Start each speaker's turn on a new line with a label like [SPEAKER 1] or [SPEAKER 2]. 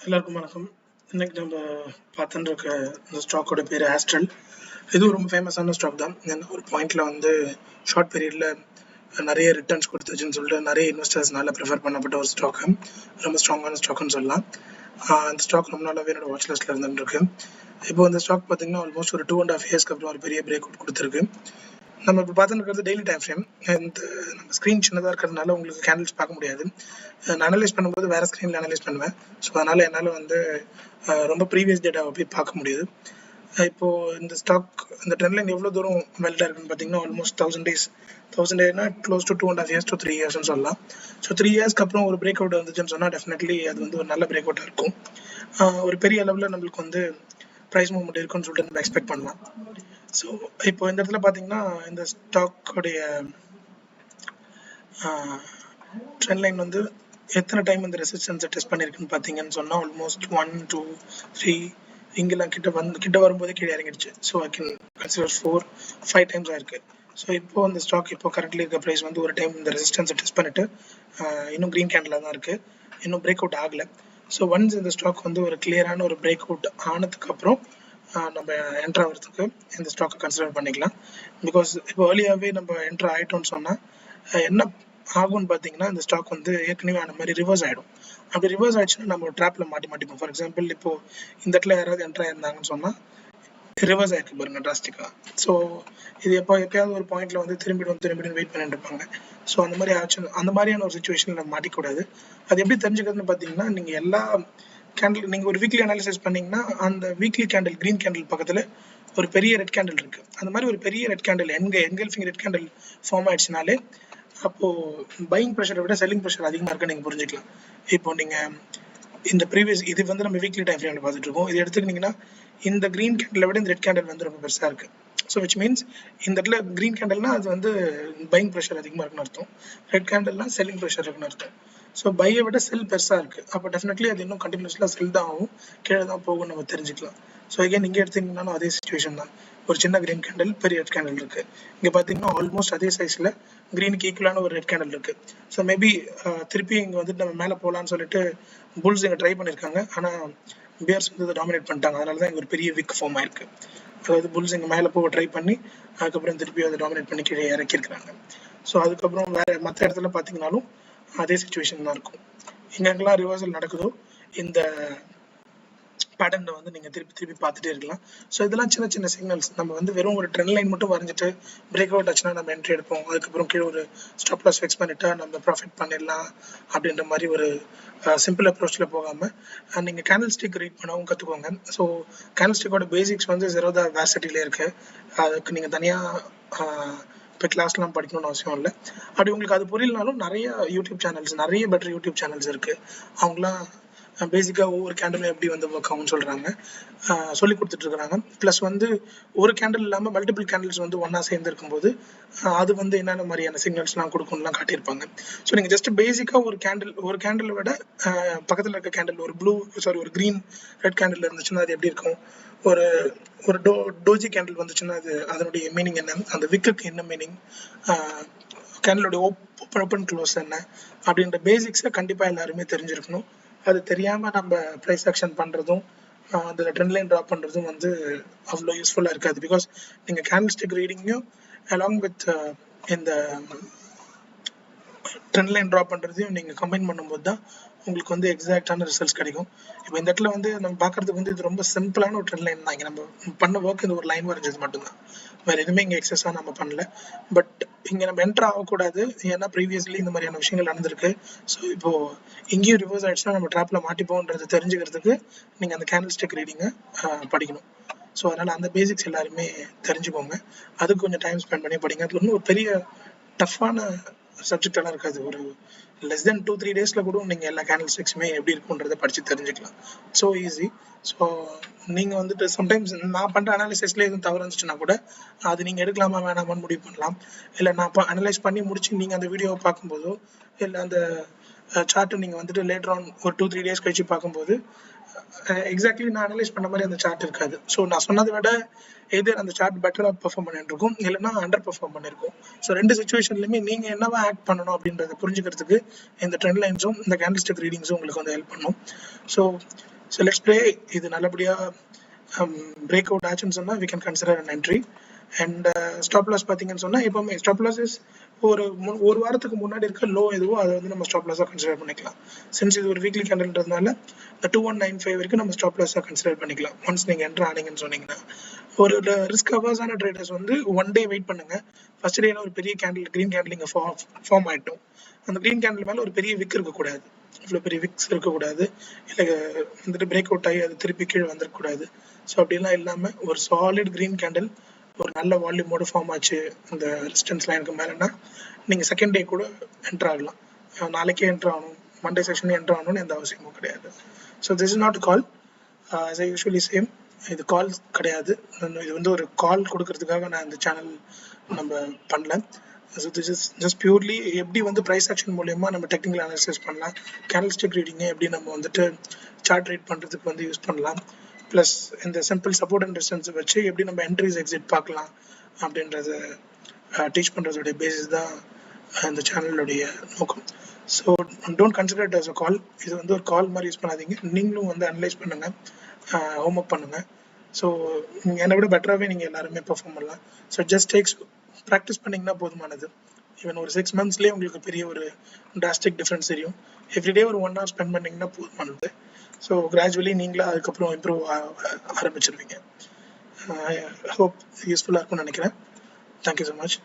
[SPEAKER 1] எல்லாருக்கும் வணக்கம். இன்னைக்கு நம்ம பார்த்துட்டு இருக்க இந்த ஸ்டாக்கோட பேர் ஆஸ்ட்ரல். இது ரொம்ப ஃபேமஸான ஸ்டாக் தான். ஒரு பாயிண்ட்ல ஷார்ட் பீரியட்ல நிறைய ரிட்டர்ன்ஸ் கொடுத்துச்சுன்னு சொல்லிட்டு நிறைய இன்வெஸ்டர்ஸ்னால ப்ரிஃபர் பண்ணப்பட்ட ஒரு ஸ்டாக்கு. ரொம்ப ஸ்ட்ராங்கான ஸ்டாக்னு சொல்லலாம். அந்த ஸ்டாக் ரொம்ப நாளாகவே என்னோட வாட்ச் லிஸ்ட்ல இருந்துட்டு இருக்கு. இப்போ இந்த ஸ்டாக் பார்த்தீங்கன்னா ஆல்மோஸ்ட் ஒரு 2.5 இயர்ஸ்க்கு அப்புறம் ஒரு பெரிய பிரேக் அவுட் கொடுத்துருக்கு. நம்ம இப்போ பார்த்துட்டு இருக்கிறது டெய்லி டைம் ஃப்ரேம். இந்த நம்ம ஸ்க்ரீன் சின்னதாக இருக்கிறதுனால உங்களுக்கு கேண்டில்ஸ் பார்க்க முடியாது. நான் அனலைஸ் பண்ணும்போது வேறு ஸ்க்ரீனில் அனலைஸ் பண்ணுவேன். ஸோ அதனால் என்னால் ரொம்ப ப்ரீவியஸ் டேட்டாவை போய் பார்க்க முடியுது. இப்போது இந்த ஸ்டாக் இந்த ட்ரெண்ட் லைன் எவ்வளோ தூரம் வெல்டாக இருக்குன்னு பார்த்தீங்கன்னா ஆல்மோஸ்ட் 1000 days. 1000 daysனா க்ளோஸ் டு 2.5 years to 3 yearsன்னு சொல்லலாம். ஸோ 3 yearsக்கு அப்புறம் ஒரு பிரேக் அவுட் வந்துச்சுன்னு சொன்னால் டெஃபினெட்லி அது ஒரு நல்ல பிரேக் அவுட்டாக இருக்கும். ஒரு பெரிய அளவில் நம்மளுக்கு ப்ரைஸ் மூவ்மெண்ட் இருக்குன்னு சொல்லிட்டு நம்ம எக்ஸ்பெக்ட் பண்ணலாம். ஸோ இப்போ இந்த இடத்துல பார்த்தீங்கன்னா இந்த ஸ்டாக்கோடைய ட்ரெண்ட் லைன் எத்தனை டைம் இந்த ரெசிஸ்டன்ஸை டெஸ்ட் பண்ணியிருக்குன்னு பார்த்தீங்கன்னு சொன்னால் ஆல்மோஸ்ட் 1 2 3 இங்கெல்லாம் கிட்ட வரும்போதே கீழே இறங்கிடுச்சு. So I can consider 4 5 times ஆயிருக்கு. ஸோ இப்போ இந்த ஸ்டாக் இப்போ கரண்ட்லி இருக்க ப்ரைஸ் ஒரு டைம் இந்த ரெசிஸ்டன்ஸை டெஸ்ட் பண்ணிட்டு இன்னும் க்ரீன் கேண்டில் தான் இருக்குது, இன்னும் பிரேக் அவுட் ஆகலை. ஸோ ஒன்ஸ் இந்த ஸ்டாக் ஒரு கிளியரான ஒரு பிரேக் அவுட் ஆனதுக்கப்புறம் நம்ம என்ட்ரு ஆகிறதுக்கு இந்த ஸ்டாக்கை கன்சிடர் பண்ணிக்கலாம். பிகாஸ் இப்போ ஏர்லியாகவே நம்ம என்ட்ரு ஆகிட்டோம்னு சொன்னால் என்ன ஆகும்னு பார்த்தீங்கன்னா இந்த ஸ்டாக் ஏற்கனவே அந்த மாதிரி ரிவர்ஸ் ஆகிடும். அப்படி ரிவர்ஸ் ஆயிடுச்சுன்னா நம்ம ஒரு ட்ராப்பில் மாட்டிப்போம். ஃபார் எக்ஸாம்பிள் இப்போ இந்த இடத்துல யாராவது என்ட்ரு ஆயிருந்தாங்கன்னு சொன்னால் ரிவர்ஸ் ஆயிருக்கு பாருங்க டிராஸ்டிக்காக. ஸோ இது எப்பயாவது ஒரு பாயிண்ட்ல திரும்பிடும் வெயிட் பண்ணிட்டு இருப்பாங்க. ஸோ அந்த மாதிரி ஆச்சு, அந்த மாதிரியான ஒரு சுச்சுவேஷன் நம்ம மாட்டிக்கூடாது. அது எப்படி தெரிஞ்சுக்கிறதுன்னு பார்த்தீங்கன்னா நீங்கள் எல்லா கேண்டில் நீங்கள் ஒரு வீக்லி அனாலிசிஸ் பண்ணீங்கன்னா அந்த வீக்லி கேண்டில் க்ரீன் கேண்டில் பக்கத்தில் ஒரு பெரிய ரெட் கேண்டில் இருக்குது. அந்த மாதிரி ஒரு பெரிய red candle engulfing red candle form ஆயிடுச்சுனாலே அப்போது பையிங் ப்ரெஷரை விட செல்லிங் ப்ரெஷர் அதிகமாக இருக்குன்னு நீங்கள் புரிஞ்சுக்கலாம். இப்போ நீங்கள் இந்த ப்ரீவியஸ் இது நம்ம வீக்லி டைம் ஃப்ரேமில் பார்த்துட்டு இருக்கோம். இது எடுத்துக்கிட்டிங்கன்னா இந்த க்ரீன் கேண்டிலை விட இந்த ரெட் கேண்டில் ரொம்ப பெருசாக இருக்குது. ஸோ விச் மீன்ஸ் இந்த இடத்துல க்ரீன் கேண்டில்னா அது பையிங் ப்ரெஷர் அதிகமாக இருக்குன்னு அர்த்தம், ரெட் கேண்டில்னா செல்லிங் ப்ரெஷர் இருக்குன்னு அர்த்தம். ஸோ பையை விட செல் பெருசாக இருக்குது. அப்போ டெஃபினெட்லி அது இன்னும் கண்டினியூஸ்லாக செல் தான் ஆகும், கீழே தான் போகும்னு நம்ம தெரிஞ்சுக்கலாம். ஸோ அகைன் இங்கே எடுத்திங்கன்னாலும் அதே சுச்சுவேஷன் தான். ஒரு சின்ன க்ரீன் கேண்டில், பெரிய ரெட் கேண்டில் இருக்குது. இங்கே பார்த்தீங்கன்னா ஆல்மோஸ்ட் அதே சைஸில் க்ரீனுக்கு ஈக்குவலான ஒரு ரெட் கேண்டில் இருக்குது. ஸோ மேபி திருப்பி இங்கே நம்ம மேலே போகலான்னு சொல்லிட்டு புல்ஸ் இங்கே ட்ரை பண்ணியிருக்காங்க. ஆனால் பியர்ஸ் இதை டாமினேட் பண்ணிட்டாங்க. அதனால தான் இங்கே ஒரு பெரிய விக் ஃபார்ம் ஆயிருக்கு. அதாவது புல்ஸ் இங்கே மேலே போக ட்ரை பண்ணி அதுக்கப்புறம் திருப்பி அதை டாமினேட் பண்ணி கீழே இறக்கியிருக்கிறாங்க. ஸோ அதுக்கப்புறம் வேறு மற்ற இடத்துல பார்த்தீங்கன்னாலும் அதே சுச்சுவேஷன் தான் இருக்கும். எங்கெங்கெல்லாம் ரிவர்சல் நடக்குதோ இந்த பேட்டர்னை நீங்கள் திருப்பி பார்த்துட்டே இருக்கலாம். ஸோ இதெல்லாம் சின்ன சின்ன சிக்னல்ஸ். நம்ம வெறும் ஒரு ட்ரெண்ட் லைன் மட்டும் வரைஞ்சிட்டு பிரேக் அவுட் ஆச்சுன்னா நம்ம என்ட்ரி எடுப்போம், அதுக்கப்புறம் கீழே ஒரு ஸ்டாப் லாஸ் ஃபிக்ஸ் பண்ணிட்டா நம்ம ப்ராஃபிட் பண்ணிடலாம் அப்படின்ற மாதிரி ஒரு சிம்பிள் அப்ரோச்சில் போகாமல் நீங்கள் கேண்டில் ஸ்டிக் ரீட் பண்ணவும் கற்றுக்கோங்க. ஸோ கேண்டில் ஸ்டிக்கோட பேசிக்ஸ் ஜெரோதா வேர்சிட்டியில் இருக்குது. அதுக்கு நீங்கள் தனியாக இப்போ கிளாஸ்லாம் படிக்கணும்னு அவசியம் இல்லை. அப்படி உங்களுக்கு அது புரியலனாலும் நிறைய யூடியூப் சேனல்ஸ், நிறைய பெட்டர் யூடியூப் சேனல்ஸ் இருக்குது. அவங்களாம் பேசிக்காக ஒவ்வொரு கேண்டிலும் எப்படி ஒர்க் ஆகும்னு சொல்கிறாங்க, சொல்லி கொடுத்துட்ருக்குறாங்க. ப்ளஸ் ஒரு கேண்டில் இல்லாமல் மல்டிபிள் கேண்டில்ஸ் ஒன்றா சேர்ந்து இருக்கும்போது அது என்னென்ன மாதிரியான சிக்னல்ஸ்லாம் கொடுக்கும்லாம் காட்டியிருப்பாங்க. ஸோ நீங்கள் ஜஸ்ட் பேசிக்காக ஒரு கேண்டில் விட பக்கத்தில் இருக்க கேண்டில் ஒரு க்ரீன் ரெட் கேண்டில் இருந்துச்சுன்னா அது எப்படி இருக்கும், ஒரு டோஜி கேண்டில் வந்துச்சுன்னா அதனுடைய மீனிங் என்ன, அந்த விக்குக்கு என்ன மீனிங், கேண்டிலோடைய ஓப்பன் க்ளோஸ் என்ன அப்படின்ற பேசிக்ஸை கண்டிப்பாக எல்லாருமே தெரிஞ்சிருக்கணும். அது தெரியாமல் நம்ம ப்ரைஸ் ஆக்ஷன் பண்ணுறதும் அதில் ட்ரெண்ட் லைன் ட்ராப் பண்ணுறதும் அவ்வளோ யூஸ்ஃபுல்லாக இருக்காது. பிகாஸ் நீங்கள் கேண்டில் ஸ்டிக் ரீடிங்கும் அலாங் வித் இந்த ட்ரெண்ட் லைன் ட்ராப் பண்ணுறதையும் நீங்கள் கம்பைன் பண்ணும்போது தான் உங்களுக்கு எக்ஸாக்டான ரிசல்ட்ஸ் கிடைக்கும். இப்போ இந்த இடத்துல நம்ம பார்க்குறதுக்கு இது ரொம்ப சிம்பிளான ஒரு ட்ரெண்ட் லைன் தான். இங்கே நம்ம பண்ண ஒர்க் இந்த ஒரு லைன் வரைஞ்சது மட்டும்தான், வேறு எதுவுமே இங்கே எக்ஸஸாக நம்ம பண்ணல. பட் இங்கே நம்ம என்ட்ரு ஆகக்கூடாது, ஏன்னா ப்ரீவியஸ்லி இந்த மாதிரியான விஷயங்கள் நடந்திருக்கு. ஸோ இப்போது இங்கேயும் ரிவர்ஸ் ஆகிடுச்சுன்னா நம்ம ட்ராப்பில் மாட்டிப்போன்றது தெரிஞ்சுக்கிறதுக்கு நீங்கள் அந்த கேண்டில் ஸ்டிக் ரீடிங்கை படிக்கணும். ஸோ அதனால் அந்த பேசிக்ஸ் எல்லாருமே தெரிஞ்சுக்கோங்க. அதுக்கு கொஞ்சம் டைம் ஸ்பெண்ட் பண்ணி படிங்க. அது ஒரு பெரிய டஃப்பான சப்ஜெக்டெல்லாம் இருக்காது. ஒரு லெஸ் தென் 2-3 டேஸில் கூட நீங்கள் எல்லா கேண்டில் ஸ்டிக்ஸுமே எப்படி இருக்குன்றதை படித்து தெரிஞ்சுக்கலாம். So easy. ஸோ நீங்கள் சம்டைம்ஸ் நான் பண்ணுற அனாலிசிஸ்லேயே எதுவும் தவறு இருந்துச்சுன்னா கூட அது நீங்கள் எடுக்கலாமா வேணாமான்னு முடிவு பண்ணலாம். இல்லை நான் அனலைஸ் பண்ணி முடிச்சு நீங்கள் அந்த வீடியோவை பார்க்கும்போதோ இல்லை அந்த சார்ட்டை நீங்கள் வந்துட்டு லேட்டர் ஆன் ஒரு 2-3 டேஸ் கழிச்சு பார்க்கும்போது எக்ஸாக்ட்லி நான் அனலைஸ் பண்ண மாதிரி அந்த சார்ட் இருக்காது. ஸோ நான் சொன்னதை விட எதர் அந்த சார்ட் பெட்டராக பெர்ஃபார்ம் பண்ணிட்டு இருக்கும், இல்லைன்னா அண்டர் பெர்ஃபார்ம் பண்ணியிருக்கும். ஸோ ரெண்டு சுச்சுவேஷன்லையுமே நீங்கள் என்னவா ஆக்ட் பண்ணணும் அப்படின்றத புரிஞ்சுக்கிறதுக்கு இந்த ட்ரெண்ட் லைன்ஸும் இந்த கேண்டில் ஸ்டிக் ரீடிங்ஸும் உங்களுக்கு வந்து ஹெல்ப் பண்ணும். So let's play. இது நல்லபடியாக பிரேக் அவுட் ஆச்சுன்னு சொன்னால் we can consider an entry. And stop loss பார்த்தீங்கன்னு சொன்னால் எப்போவுமே ஸ்டாப் லாஸ் இஸ் ஒரு வாரத்துக்கு முன்னாடி இருக்க லோ எதுவோ அதை வந்து நம்ம ஸ்டாப் லாஸாக கன்சிடர் பண்ணிக்கலாம். சின்ஸ் இது ஒரு வீக்லி கேண்டல்ன்றதுனால இந்த 2195 வரைக்கும் நம்ம ஸ்டாப் லாஸாக கன்சிடர் பண்ணிக்கலாம். ஒன்ஸ் நீங்கள் என்ட்ரு ஆனீங்கன்னு சொன்னீங்கன்னா ஒரு ரிஸ்க் அவர்ஸான ட்ரேடர்ஸ் வந்து ஒன் டே வெயிட் பண்ணுங்க. ஃபர்ஸ்ட் டேல ஒரு பெரிய கேண்டில் க்ரீன் கேண்டில் இங்கே ஃபார்ம் ஆகிட்டோம். அந்த க்ரீன் கேண்டில் மேலே ஒரு பெரிய விக் இருக்கக்கூடாது, இவ்வளோ பெரிய விக்ஸ் இருக்கக்கூடாது, இல்லை வந்துட்டு பிரேக் அவுட் ஆகி அது திருப்பி கீழே வந்துடக்கூடாது. ஸோ அப்படிலாம் இல்லாமல் ஒரு சாலிட் க்ரீன் கேண்டில் ஒரு நல்ல வால்யூமோட ஃபார்ம் ஆச்சு இந்த ரெசிஸ்டன்ஸ் லைனுக்கு மேலேன்னா நீங்கள் செகண்ட் டே கூட என்ட்ரு ஆகலாம். நாளைக்கே என்ட்ரு ஆகணும், மண்டே செஷனே என்ட்ரு ஆகணும்னு எந்த அவசியமும் கிடையாது. So this is not call, as I usually say, இது கால் கிடையாது. இது வந்து ஒரு கால் கொடுக்கறதுக்காக நான் இந்த சேனல் நம்ம பண்ணல. So this is just purely எப்படி வந்து ப்ரைஸ் ஆக்ஷன் மூலயமா நம்ம டெக்னிக்கல் அனாலிசிஸ் பண்ணலாம், கேண்டில் ஸ்டிக் ரீடிங்கை எப்படி நம்ம வந்துட்டு சார்ட் ரீட் பண்ணுறதுக்கு வந்து யூஸ் பண்ணலாம், ப்ளஸ் இந்த சிம்பிள் சப்போர்ட் அண்ட் ரெசிஸ்டன்ஸை வச்சு எப்படி நம்ம என்ட்ரிஸ் எக்ஸிட் பார்க்கலாம் அப்படின்றத டீச் பண்ணுறதுடைய பேசிஸ் தான் இந்த சேனலுடைய நோக்கம். So don't consider it as a call. இது வந்து ஒரு கால் மாதிரி யூஸ் பண்ணாதீங்க. நீங்களும் வந்து அனலைஸ் பண்ணுங்கள், ஹோம் ஒர்க் பண்ணுங்கள். ஸோ என்னை விட பெட்டராகவே நீங்கள் எல்லாருமே பெர்ஃபார்ம் பண்ணலாம். ஸோ ஜஸ்ட் டேக்ஸ் ப்ராக்டிஸ் பண்ணிங்கன்னா போதுமானது. ஈவன் ஒரு 6 monthsலேயே உங்களுக்கு பெரிய ஒரு டிராஸ்டிக் டிஃப்ரென்ஸ் தெரியும். எவ்ரிடே ஒரு 1 hour ஸ்பெண்ட் பண்ணிங்கன்னா போதுமானது. ஸோ கிராஜுவலி நீங்களா அதுக்கப்புறம் இம்ப்ரூவ் ஆரம்பிச்சிருவீங்க. ஐ ஹோப் யூஸ்ஃபுல்லாக இருக்கும்னு நினைக்கிறேன். Thank you so much.